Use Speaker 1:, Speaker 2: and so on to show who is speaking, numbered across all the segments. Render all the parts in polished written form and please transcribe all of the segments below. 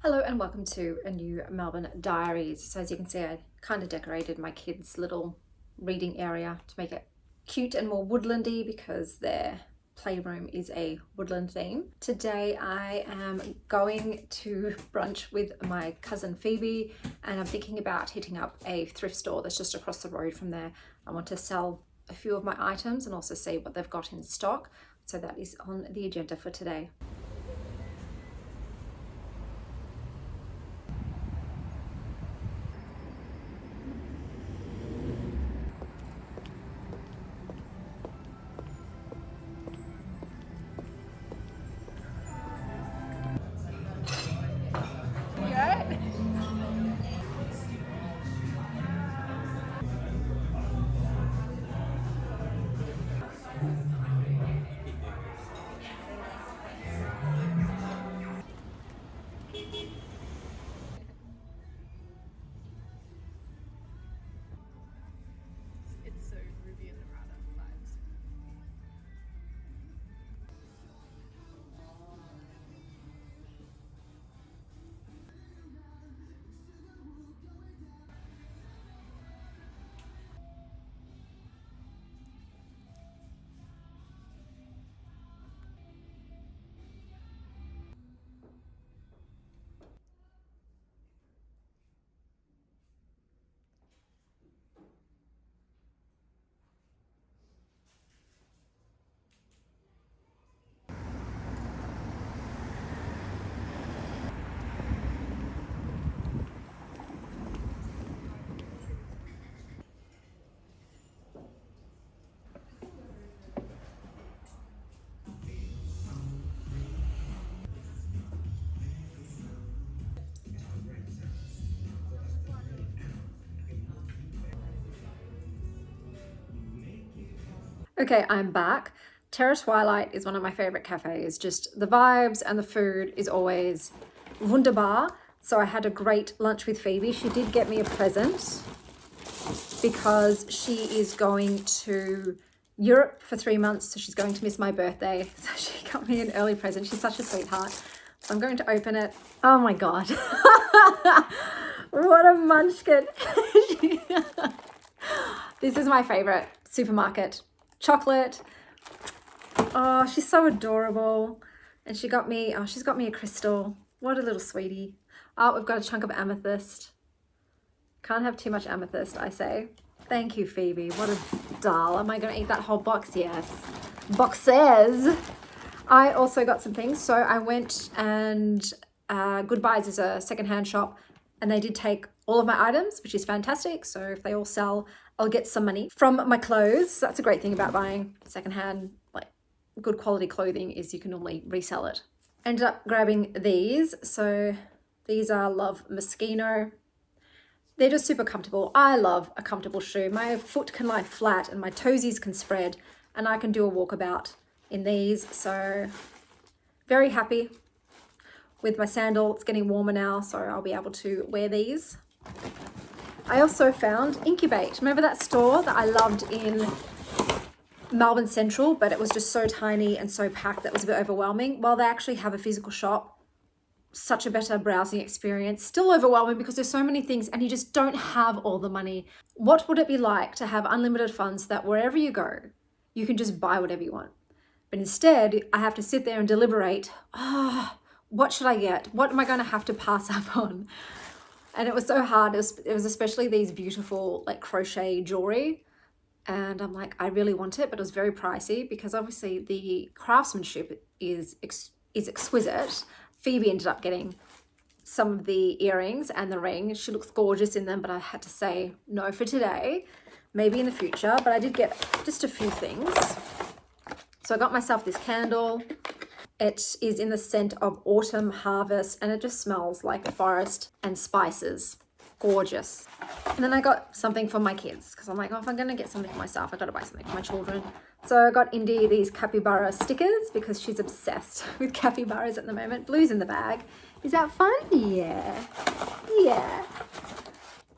Speaker 1: Hello and welcome to a new Melbourne diaries. So as you can see, I kind of decorated my kids' little reading area to make it cute and more woodlandy because their playroom is a woodland theme. Today I am going to brunch with my cousin Phoebe and I'm thinking about hitting up a thrift store that's just across the road from there. I want to sell a few of my items and also see what they've got in stock. So that is on the agenda for today.
Speaker 2: It's so Ruby and the Rata vibes.
Speaker 1: Okay, I'm back. Twilight is one of my favorite cafes. Just the vibes and the food is always wunderbar. So I had a great lunch with Phoebe. She did get me a present because she is going to Europe for 3 months. So she's going to miss my birthday. So she got me an early present. She's such a sweetheart. So I'm going to open it. Oh my God. What a munchkin. This is my favorite supermarket chocolate. Oh, she's so adorable. And she's got me a crystal. What a little sweetie. Oh, we've got a chunk of amethyst. Can't have too much amethyst, I say. Thank you, Phoebe. What a doll. Am I going to eat that whole box? Yes. Boxes. I also got some things. So I went and Goodbyes is a secondhand shop and they did take all of my items, which is fantastic. So if they all sell, I'll get some money from my clothes. That's a great thing about buying secondhand, like good quality clothing, is you can normally resell it. Ended up grabbing these. So these are Love Moschino. They're just super comfortable. I love a comfortable shoe. My foot can lie flat and my toesies can spread and I can do a walkabout in these. So very happy with my sandal. It's getting warmer now, so I'll be able to wear these. I also found Incubate. Remember that store that I loved in Melbourne Central, but it was just so tiny and so packed that it was a bit overwhelming? Well, they actually have a physical shop. Such a better browsing experience. Still overwhelming because there's so many things and you just don't have all the money. What would it be like to have unlimited funds that wherever you go, you can just buy whatever you want? But instead, I have to sit there and deliberate. What should I get? What am I going to have to pass up on? And it was so hard. It was especially these beautiful like crochet jewelry. And I'm like, I really want it, but it was very pricey because obviously the craftsmanship is exquisite. Phoebe ended up getting some of the earrings and the ring. She looks gorgeous in them, but I had to say no for today, maybe in the future. But I did get just a few things. So I got myself this candle. It is in the scent of autumn harvest and it just smells like forest and spices. Gorgeous. And then I got something for my kids because I'm like, oh, if I'm going to get something for myself, I got to buy something for my children. So I got Indy these capybara stickers because she's obsessed with capybaras at the moment. Blue's in the bag. Is that fun? Yeah. Yeah.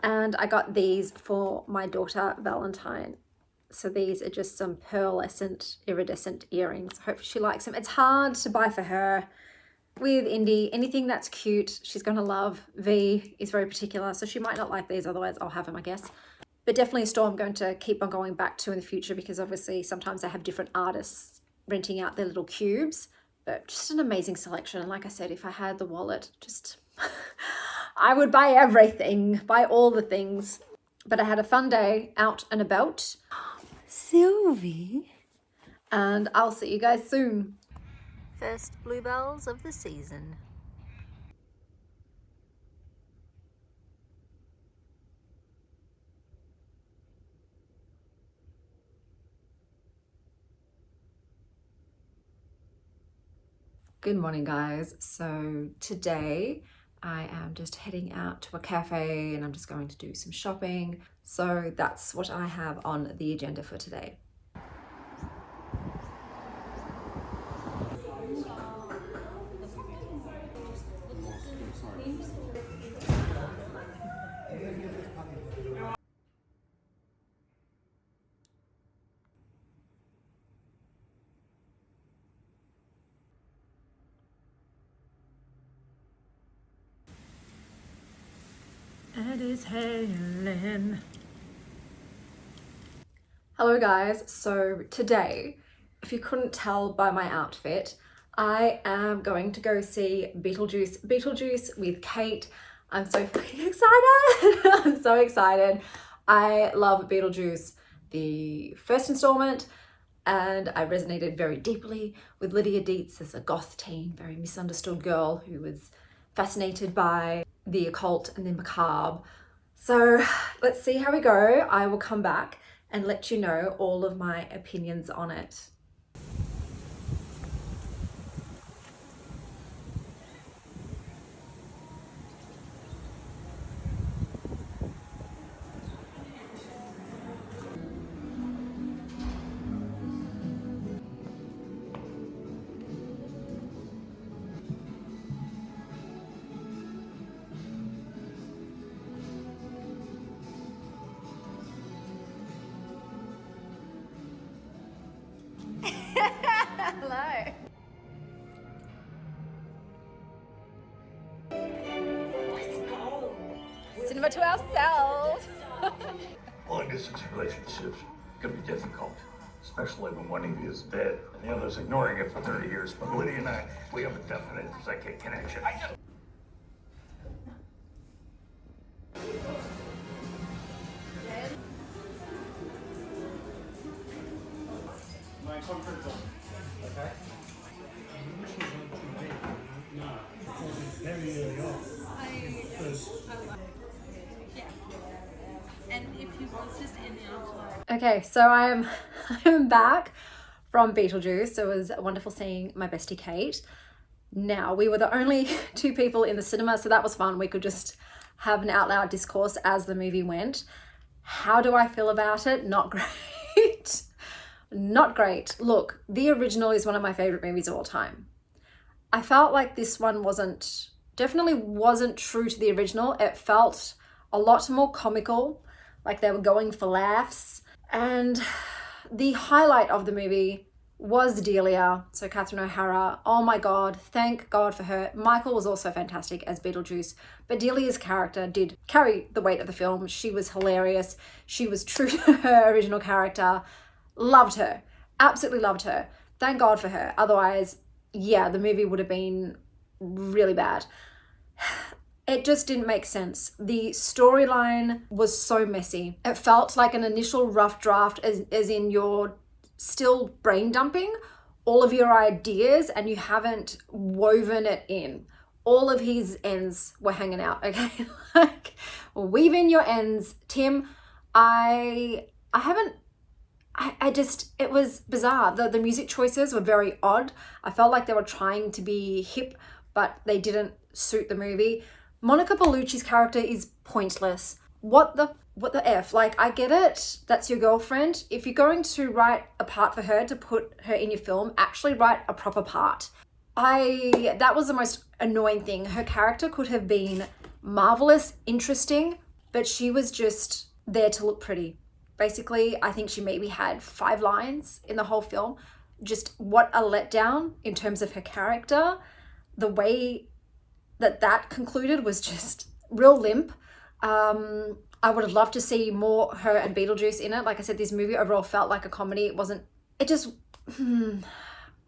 Speaker 1: And I got these for my daughter Valentine. So these are just some pearlescent iridescent earrings. Hope she likes them. It's hard to buy for her with Indy, anything that's cute, she's going to love. V is very particular, so she might not like these, otherwise I'll have them, I guess. But definitely a store I'm going to keep on going back to in the future, because obviously sometimes they have different artists renting out their little cubes. But just an amazing selection. And like I said, if I had the wallet, just I would buy everything, buy all the things. But I had a fun day out and about. Sylvie. And I'll see you guys soon. First bluebells of the season. Good morning, guys. So today I am just heading out to a cafe and I'm just going to do some shopping. So that's what I have on the agenda for today. It is Helen. Hello guys, so today, if you couldn't tell by my outfit, I am going to go see Beetlejuice with Kate. I'm so fucking excited. I'm so excited. I love Beetlejuice, the first installment, and I resonated very deeply with Lydia Dietz as a goth teen, very misunderstood girl who was fascinated by the occult and the macabre. So let's see how we go. I will come back and let you know all of my opinions on it. Hello. Cinema to ourselves.
Speaker 3: Long distance relationships can be difficult, especially when one of you is dead and the other's ignoring it for 30 years. But Lydia and I, we have a definite psychic connection.
Speaker 4: My comfort zone. Okay. No, because it's very early on.
Speaker 2: And if he was just in the afterlife.
Speaker 1: Okay, so I'm back from Beetlejuice. It was wonderful seeing my bestie Kate. Now, we were the only two people in the cinema, so that was fun. We could just have an out loud discourse as the movie went. How do I feel about it? Not great. Not great. Look, the original is one of my favorite movies of all time. I felt like this one definitely wasn't true to the original. It felt a lot more comical, like they were going for laughs. And the highlight of the movie was Delia, so Catherine O'Hara. Oh my God, thank God for her. Michael was also fantastic as Beetlejuice, but Delia's character did carry the weight of the film. She was hilarious. She was true to her original character. Loved her, absolutely loved her. Thank God for her. Otherwise, yeah, the movie would have been really bad. It just didn't make sense. The storyline was so messy. It felt like an initial rough draft, as in you're still brain dumping all of your ideas and you haven't woven it in. All of his ends were hanging out, okay? Like, weave in your ends. Tim, it was bizarre. The music choices were very odd. I felt like they were trying to be hip, but they didn't suit the movie. Monica Bellucci's character is pointless. What the F? Like, I get it. That's your girlfriend. If you're going to write a part for her to put her in your film, actually write a proper part. That was the most annoying thing. Her character could have been marvelous, interesting, but she was just there to look pretty. Basically, I think she maybe had 5 lines in the whole film. Just what a letdown in terms of her character. the way that concluded was just real limp. I would have loved to see more her and Beetlejuice in it. Like I said, this movie overall felt like a comedy.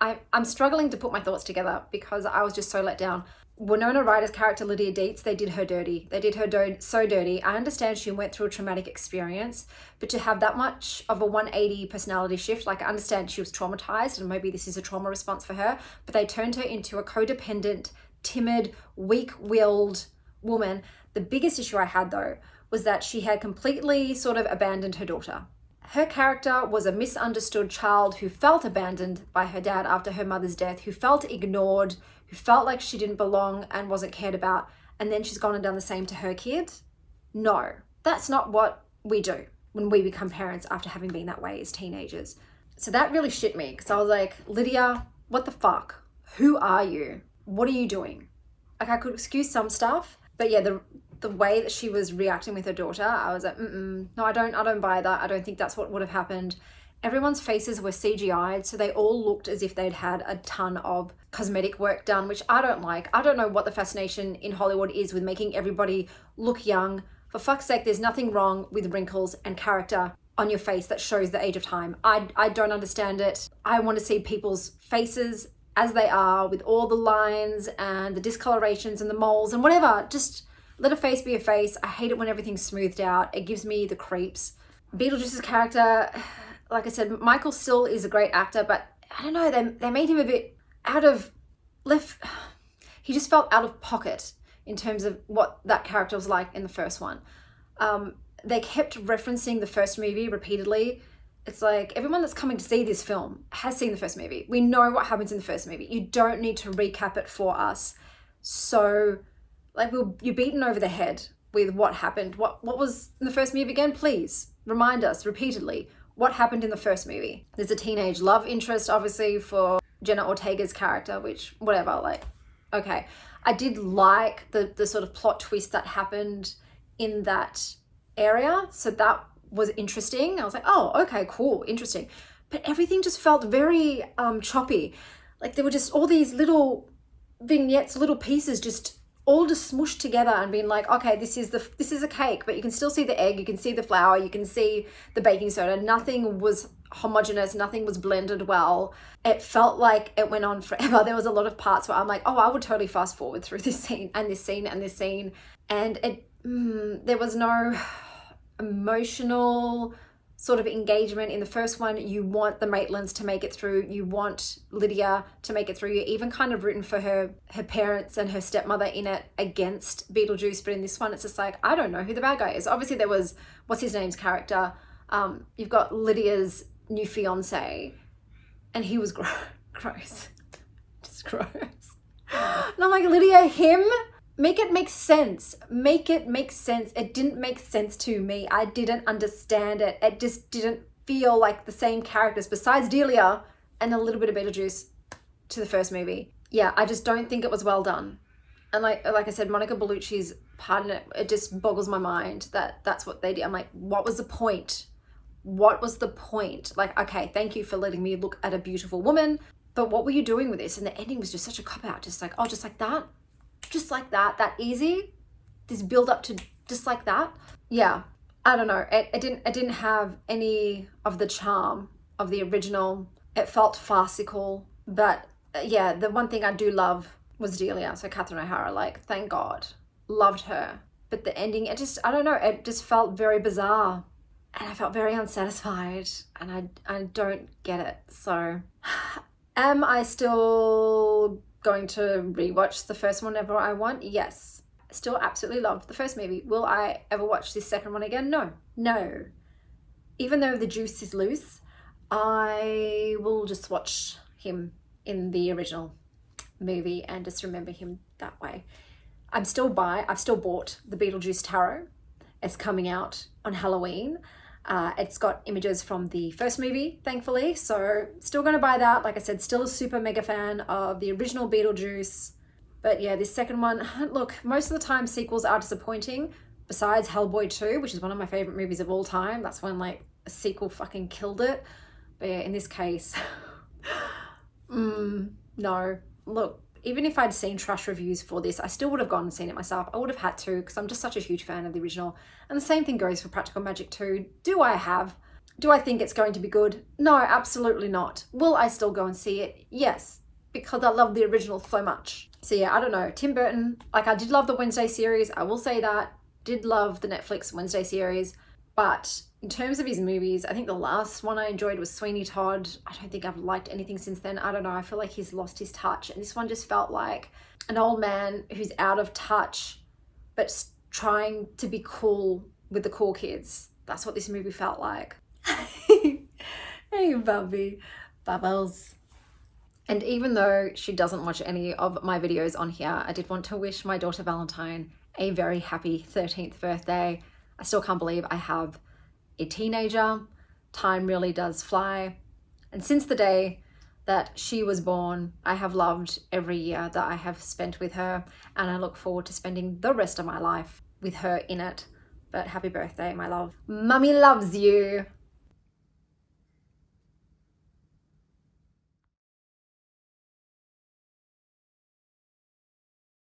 Speaker 1: I'm struggling to put my thoughts together because I was just so let down. Winona Ryder's character, Lydia Dietz, they did her dirty. They did her so dirty. I understand she went through a traumatic experience, but to have that much of a 180 personality shift, like I understand she was traumatized and maybe this is a trauma response for her, but they turned her into a codependent, timid, weak-willed woman. The biggest issue I had though was that she had completely sort of abandoned her daughter. Her character was a misunderstood child who felt abandoned by her dad after her mother's death, who felt ignored, who felt like she didn't belong and wasn't cared about, and then she's gone and done the same to her kid. No, that's not what we do when we become parents after having been that way as teenagers. So that really shit me because I was like, Lydia, what the fuck? Who are you? What are you doing? Like, I could excuse some stuff, but yeah, the way that she was reacting with her daughter, I was like, no, I don't buy that. I don't think that's what would have happened. Everyone's faces were CGI'd, so they all looked as if they'd had a ton of cosmetic work done, which I don't like. I don't know what the fascination in Hollywood is with making everybody look young. For fuck's sake, there's nothing wrong with wrinkles and character on your face that shows the age of time. I don't understand it. I want to see people's faces as they are with all the lines and the discolorations and the moles and whatever. Just let a face be a face. I hate it when everything's smoothed out. It gives me the creeps. Beetlejuice's character, like I said, Michael still is a great actor, but I don't know, they made him a bit out of left. He just felt out of pocket in terms of what that character was like in the first one. They kept referencing the first movie repeatedly. It's like everyone that's coming to see this film has seen the first movie. We know what happens in the first movie. You don't need to recap it for us. So like you're beaten over the head with what happened. What was in the first movie again? Please remind us repeatedly what happened in the first movie. There's a teenage love interest, obviously, for Jenna Ortega's character, which whatever, like, okay. I did like the sort of plot twist that happened in that area. So that was interesting. I was like, oh, okay, cool, interesting. But everything just felt very choppy. Like there were just all these little vignettes, little pieces just all just smushed together and being like, okay, this is a cake, but you can still see the egg, you can see the flour, you can see the baking soda. Nothing was homogenous, nothing was blended well. It felt like it went on forever. There was a lot of parts where I'm like, oh, I would totally fast forward through this scene and this scene and this scene. And there was no emotional sort of engagement in the first one. You want the Maitlands to make it through. You want Lydia to make it through. You're even kind of rooting for her parents and her stepmother in it against Beetlejuice. But in this one, it's just like, I don't know who the bad guy is. Obviously there was, what's his name's character? You've got Lydia's new fiance and he was gross. Just gross. And I'm like, Lydia, him? Make it make sense. Make it make sense. It didn't make sense to me. I didn't understand it. It just didn't feel like the same characters besides Delia and a little bit of Beetlejuice to the first movie. Yeah, I just don't think it was well done. And like I said, Monica Bellucci's part in it, it just boggles my mind that that's what they did. I'm like, what was the point? What was the point? Like, okay, thank you for letting me look at a beautiful woman, but what were you doing with this? And the ending was just such a cop-out. Just like, oh, just like that? Just like that easy, this build up to just like that. Yeah, I don't know. It didn't have any of the charm of the original. It felt farcical, but yeah, the one thing I do love was Delia. So Catherine O'Hara, like, thank God, loved her. But the ending, I don't know. It just felt very bizarre, and I felt very unsatisfied, and I don't get it. So, am I still going to rewatch the first one whenever I want? Yes. Still absolutely love the first movie. Will I ever watch this second one again? No. Even though the juice is loose, I will just watch him in the original movie and just remember him that way. I've still bought the Beetlejuice Tarot. It's coming out on Halloween. It's got images from the first movie, thankfully, so still going to buy that. Like I said, still a super mega fan of the original Beetlejuice. But yeah, this second one, look, most of the time sequels are disappointing, besides Hellboy 2, which is one of my favorite movies of all time. That's when like a sequel fucking killed it. But yeah, in this case, no. Look, even if I'd seen trash reviews for this, I still would have gone and seen it myself. I would have had to, because I'm just such a huge fan of the original. And the same thing goes for Practical Magic 2. Do I think it's going to be good? No, absolutely not. Will I still go and see it? Yes, because I love the original so much. So yeah, I don't know. Tim Burton, like I did love the Wednesday series. I will say that. Did love the Netflix Wednesday series. But in terms of his movies, I think the last one I enjoyed was Sweeney Todd. I don't think I've liked anything since then. I don't know. I feel like he's lost his touch. And this one just felt like an old man who's out of touch, but trying to be cool with the cool kids. That's what this movie felt like. Hey, Bubby. Bubbles. And even though she doesn't watch any of my videos on here, I did want to wish my daughter Valentine a very happy 13th birthday. I still can't believe I have a teenager. Time really does fly. And since the day that she was born, I have loved every year that I have spent with her, and I look forward to spending the rest of my life with her in it. But happy birthday, my love. Mummy loves you.